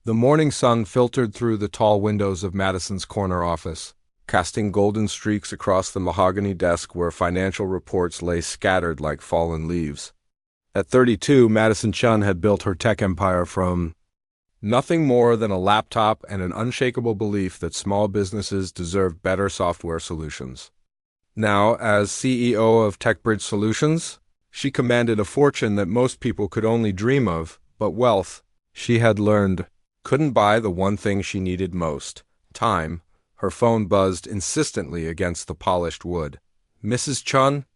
The morning sun filtered through the tall windows of Madison's corner office, casting golden streaks across the mahogany desk where financial reports lay scattered like fallen leaves. At 32, Madison Chen had built her tech empire from nothing more than a laptop and an unshakable belief that small businesses deserve better software solutions. Now, as CEO of TechBridge Solutions, she commanded a fortune that most people could only dream of, but wealth, she had learned, couldn't buy the one thing she needed most: time. Her phone buzzed insistently against the polished wood. "Mrs. Chun?"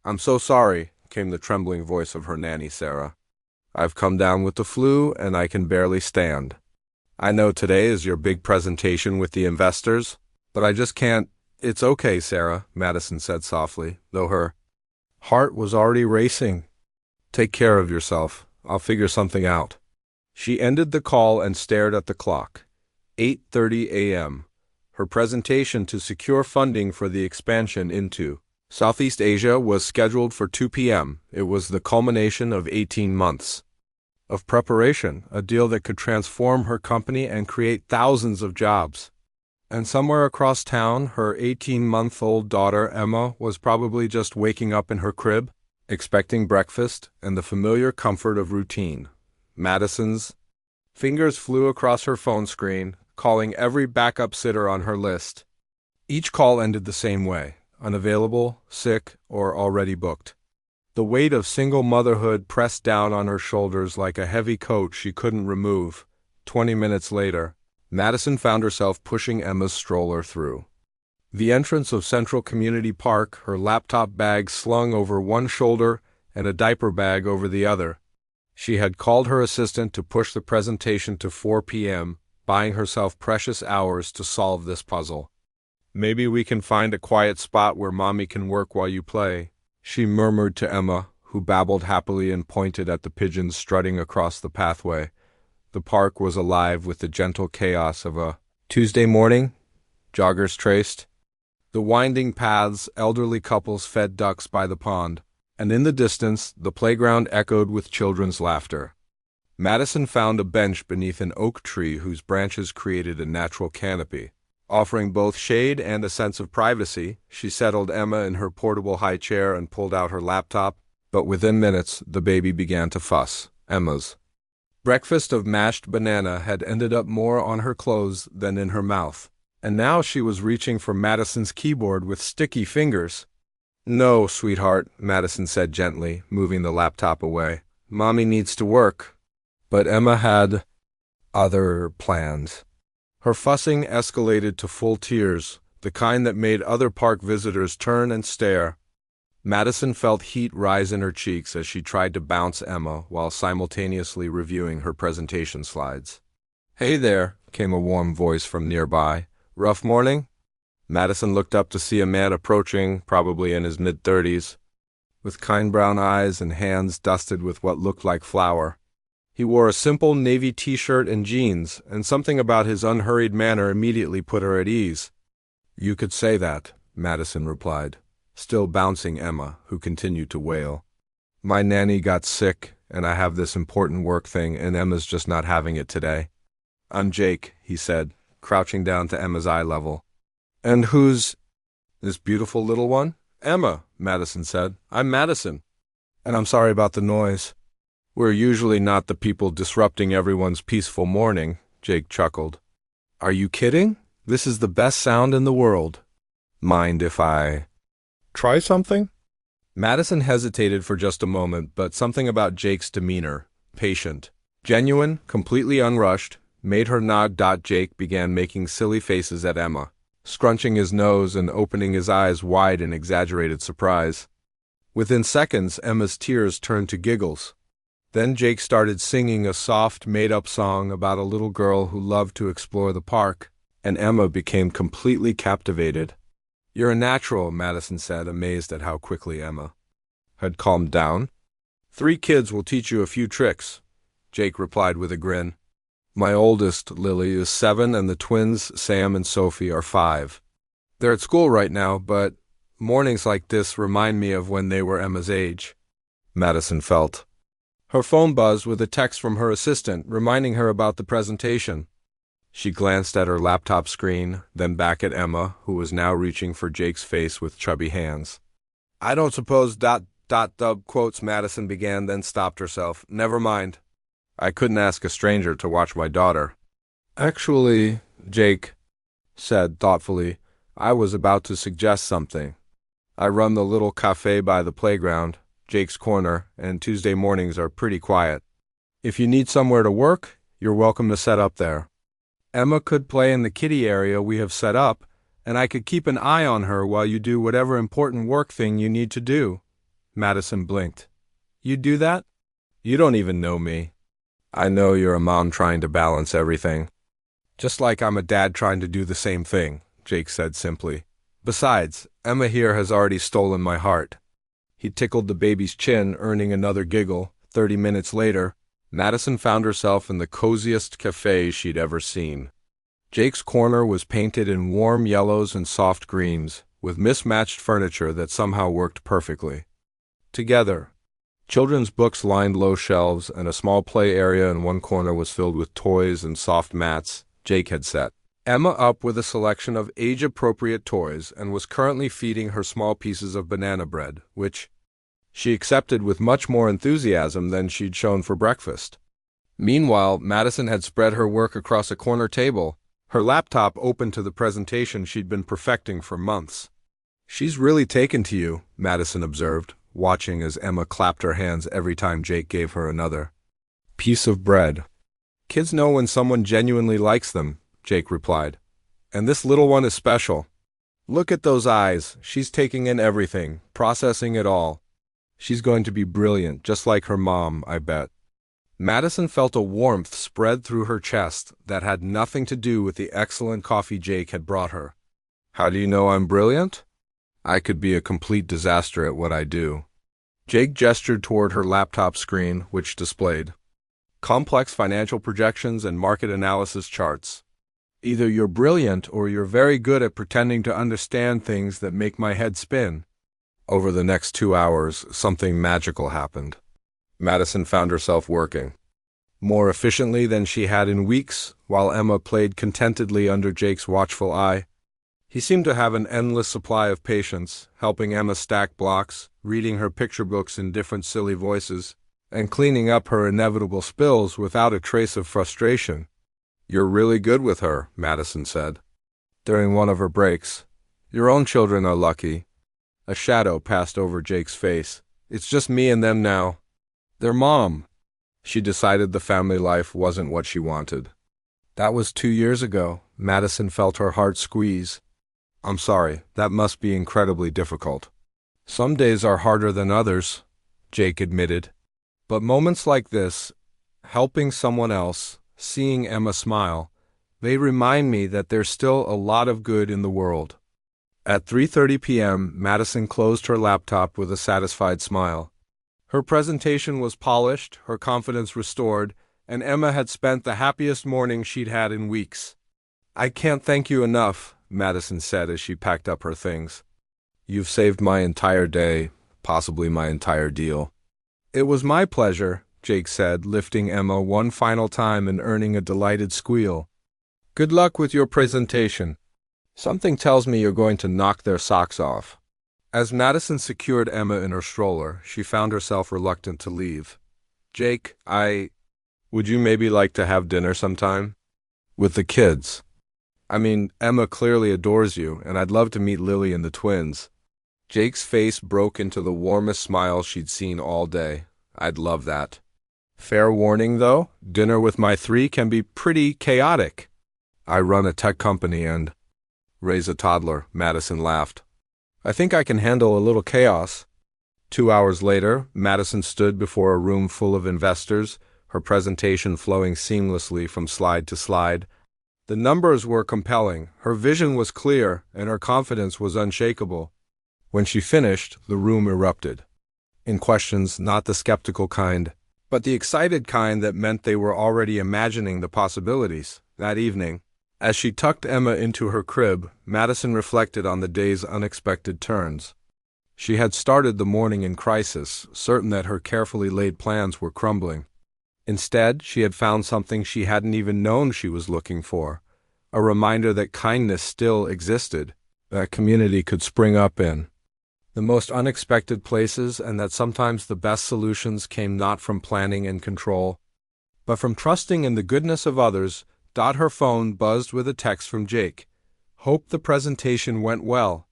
"I'm so sorry," came the trembling voice of her nanny, Sarah. "I've come down with the flu, and I can barely stand. I know today is your big presentation with the investors, but I just can't." "It's okay, Sarah," Madison said softly, though her heart was already racing. "Take care of yourself. I'll figure something out." She ended the call and stared at the clock. 8:30 a.m. Her presentation to secure funding for the expansion into Southeast Asia was scheduled for 2 p.m. It was the culmination of 18 months of preparation, a deal that could transform her company and create thousands of jobs. And somewhere across town, her 18-month-old daughter, Emma, was probably just waking up in her crib, expecting breakfast and the familiar comfort of routine. Madison's fingers flew across her phone screen, calling every backup sitter on her list. Each call ended the same way: unavailable, sick, or already booked. The weight of single motherhood pressed down on her shoulders like a heavy coat she couldn't remove. 20 minutes later, Madison found herself pushing Emma's stroller through the entrance of Central Community Park, her laptop bag slung over one shoulder and a diaper bag over the other. She had called her assistant to push the presentation to 4 p.m., buying herself precious hours to solve this puzzle. "Maybe we can find a quiet spot where Mommy can work while you play," she murmured to Emma, who babbled happily and pointed at the pigeons strutting across the pathway. The park was alive with the gentle chaos of a Tuesday morning. Joggers traced the winding paths, elderly couples fed ducks by the pond, and in the distance, the playground echoed with children's laughter. Madison found a bench beneath an oak tree whose branches created a natural canopy. Offering both shade and a sense of privacy, she settled Emma in her portable high chair and pulled out her laptop, but within minutes, the baby began to fuss. Emma's breakfast of mashed banana had ended up more on her clothes than in her mouth, and now she was reaching for Madison's keyboard with sticky fingers. "No, sweetheart," Madison said gently, moving the laptop away. "Mommy needs to work." But Emma had other plans. Her fussing escalated to full tears, the kind that made other park visitors turn and stare. Madison felt heat rise in her cheeks as she tried to bounce Emma while simultaneously reviewing her presentation slides. "Hey there," came a warm voice from nearby. "Rough morning?" Madison looked up to see a man approaching, probably in his mid-30s, with kind brown eyes and hands dusted with what looked like flour. He wore a simple navy t-shirt and jeans, and something about his unhurried manner immediately put her at ease. "You could say that," Madison replied, still bouncing Emma, who continued to wail. "My nanny got sick, and I have this important work thing, and Emma's just not having it today." "I'm Jake," he said, crouching down to Emma's eye level. "And who's this beautiful little one?" "Emma," Madison said. "I'm Madison. And I'm sorry about the noise." "We're usually not the people disrupting everyone's peaceful morning," Jake chuckled. "Are you kidding? This is the best sound in the world. Mind if I try something?" Madison hesitated for just a moment, but something about Jake's demeanor, patient, genuine, completely unrushed, made her nod. Jake began making silly faces at Emma, scrunching his nose and opening his eyes wide in exaggerated surprise. Within seconds, Emma's tears turned to giggles. Then Jake started singing a soft, made-up song about a little girl who loved to explore the park, and Emma became completely captivated. "You're a natural," Madison said, amazed at how quickly Emma had calmed down. "3 kids will teach you a few tricks," Jake replied with a grin. "My oldest, Lily, is 7, and the twins, Sam and Sophie, are 5. They're at school right now, but mornings like this remind me of when they were Emma's age." Madison felt Her phone buzzed with a text from her assistant reminding her about the presentation. She glanced at her laptop screen, then back at Emma, who was now reaching for Jake's face with chubby hands. I don't suppose ... dub quotes Madison began, then stopped herself. Never mind. I couldn't ask a stranger to watch my daughter. Actually, Jake said thoughtfully, I was about to suggest something. I run the little cafe by the playground, Jake's Corner, and Tuesday mornings are pretty quiet. If you need somewhere to work, you're welcome to set up there. Emma could play in the kiddie area we have set up, and I could keep an eye on her while you do whatever important work thing you need to do. Madison blinked. You'd do that? You don't even know me. I know you're a mom trying to balance everything. Just like I'm a dad trying to do the same thing, Jake said simply. Besides, Emma here has already stolen my heart. He tickled the baby's chin, earning another giggle. 30 minutes later, Madison found herself in the coziest cafe she'd ever seen. Jake's Corner was painted in warm yellows and soft greens, with mismatched furniture that somehow worked perfectly together. Children's books lined low shelves, and a small play area in one corner was filled with toys and soft mats Jake had set Emma up with a selection of age-appropriate toys and was currently feeding her small pieces of banana bread, which she accepted with much more enthusiasm than she'd shown for breakfast. Meanwhile, Madison had spread her work across a corner table, her laptop open to the presentation she'd been perfecting for months. She's really taken to you, Madison observed, watching as Emma clapped her hands every time Jake gave her another piece of bread. Kids know when someone genuinely likes them, Jake replied. And this little one is special. Look at those eyes. She's taking in everything, processing it all. She's going to be brilliant, just like her mom, I bet. Madison felt a warmth spread through her chest that had nothing to do with the excellent coffee Jake had brought her. How do you know I'm brilliant? I could be a complete disaster at what I do. Jake gestured toward her laptop screen, which displayed complex financial projections and market analysis charts. Either you're brilliant or you're very good at pretending to understand things that make my head spin. Over the next 2 hours, something magical happened. Madison found herself working more efficiently than she had in weeks, while Emma played contentedly under Jake's watchful eye. He seemed to have an endless supply of patience, helping Emma stack blocks, reading her picture books in different silly voices, and cleaning up her inevitable spills without a trace of frustration. You're really good with her, Madison said. During one of her breaks, your own children are lucky. A shadow passed over Jake's face. It's just me and them now. Their mom. She decided the family life wasn't what she wanted. That was 2 years ago. Madison felt her heart squeeze. I'm sorry, that must be incredibly difficult. Some days are harder than others, Jake admitted. But moments like this, helping someone else, seeing Emma smile, they remind me that there's still a lot of good in the world. At 3:30 p.m., Madison closed her laptop with a satisfied smile. Her presentation was polished, her confidence restored, and Emma had spent the happiest morning she'd had in weeks. I can't thank you enough, Madison said as she packed up her things. You've saved my entire day, possibly my entire deal. It was my pleasure, Jake said, lifting Emma one final time and earning a delighted squeal. Good luck with your presentation. Something tells me you're going to knock their socks off. As Madison secured Emma in her stroller, she found herself reluctant to leave. Jake, would you maybe like to have dinner sometime? With the kids. I mean, Emma clearly adores you, and I'd love to meet Lily and the twins. Jake's face broke into the warmest smile she'd seen all day. I'd love that. Fair warning, though, dinner with my 3 can be pretty chaotic. I run a tech company and raise a toddler, Madison laughed. I think I can handle a little chaos. 2 hours later, Madison stood before a room full of investors, her presentation flowing seamlessly from slide to slide. The numbers were compelling, her vision was clear, and her confidence was unshakable. When she finished, the room erupted. In questions, not the skeptical kind, but the excited kind that meant they were already imagining the possibilities. That evening, as she tucked Emma into her crib, Madison reflected on the day's unexpected turns. She had started the morning in crisis, certain that her carefully laid plans were crumbling. Instead, she had found something she hadn't even known she was looking for, a reminder that kindness still existed, that community could spring up in the most unexpected places, and that sometimes the best solutions came not from planning and control, but from trusting in the goodness of others. Her phone buzzed with a text from Jake. "Hope the presentation went well.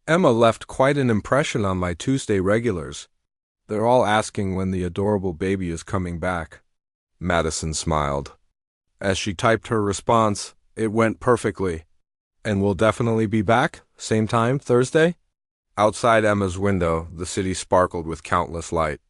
Emma left quite an impression on my Tuesday regulars. They're all asking when the adorable baby is coming back." Madison smiled. As she typed her response, "It went perfectly. And we'll definitely be back? Same time, Thursday?" Outside Emma's window, the city sparkled with countless light.